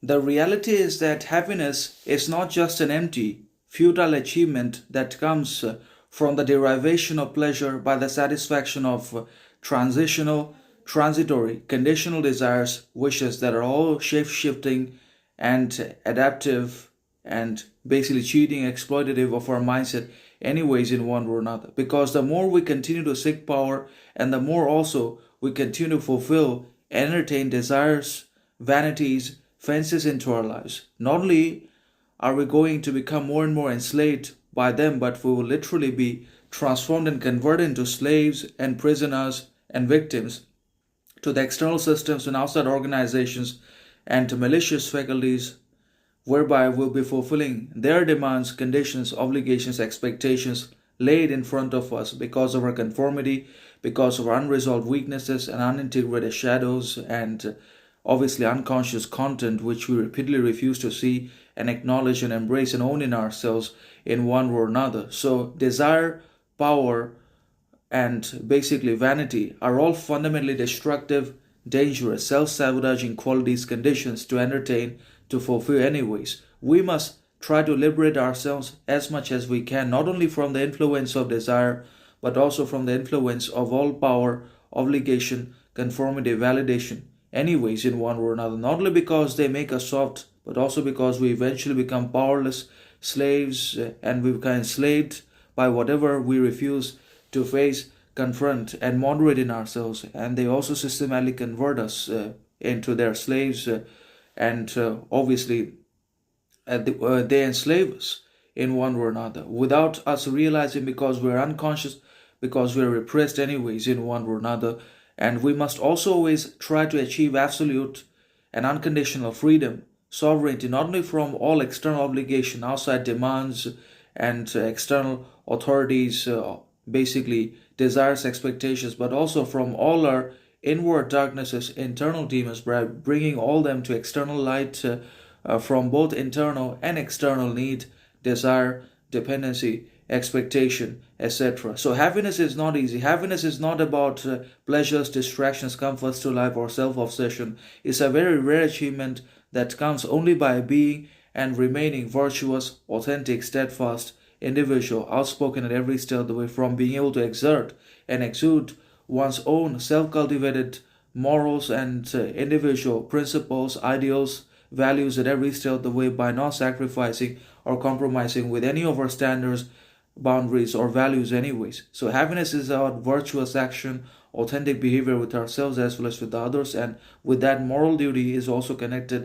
The reality is that happiness is not just an empty, futile achievement that comes from the derivation of pleasure by the satisfaction of transitional, transitory, conditional desires, wishes that are all shape shifting and adaptive and basically cheating, exploitative of our mindset, anyways, in one or another. Because the more we continue to seek power and the more also we continue to fulfill and entertain desires, vanities, fences into our lives, not only are we going to become more and more enslaved by them, but we will literally be transformed and converted into slaves and prisoners and victims to the external systems and outside organizations and to malicious faculties, whereby we'll be fulfilling their demands, conditions, obligations, expectations laid in front of us because of our conformity, because of our unresolved weaknesses and unintegrated shadows, and obviously unconscious content which we repeatedly refuse to see and acknowledge and embrace and own in ourselves in one or another. So, desire, power, and basically vanity are all fundamentally destructive, dangerous, self sabotaging qualities, conditions to entertain, to fulfill, anyways. We must try to liberate ourselves as much as we can, not only from the influence of desire, but also from the influence of all power, obligation, conformity, validation, anyways, in one or another. Not only because they make us soft, but also because we eventually become powerless slaves and we become enslaved by whatever we refuse to face, confront, and moderate in ourselves. And they also systematically convert us into their slaves, and obviously they enslave us in one or another without us realizing, because we're unconscious, because we're repressed, anyways, in one or another. And we must also always try to achieve absolute and unconditional freedom, sovereignty, not only from all external obligation, outside demands, and external authorities, basically desires, expectations, but also from all our inward darknesses, internal demons, by bringing all them to external light, from both internal and external need, desire, dependency, expectation, etc. So happiness is not easy. Happiness is not about pleasures, distractions, comforts to life, or self-obsession. It's a very rare achievement that comes only by being and remaining virtuous, authentic, steadfast, individual, outspoken at every step of the way, from being able to exert and exude one's own self-cultivated morals and individual principles, ideals, values at every step of the way, by not sacrificing or compromising with any of our standards, boundaries, or values, anyways. So happiness is about virtuous action, authentic behavior with ourselves as well as with others, and with that moral duty is also connected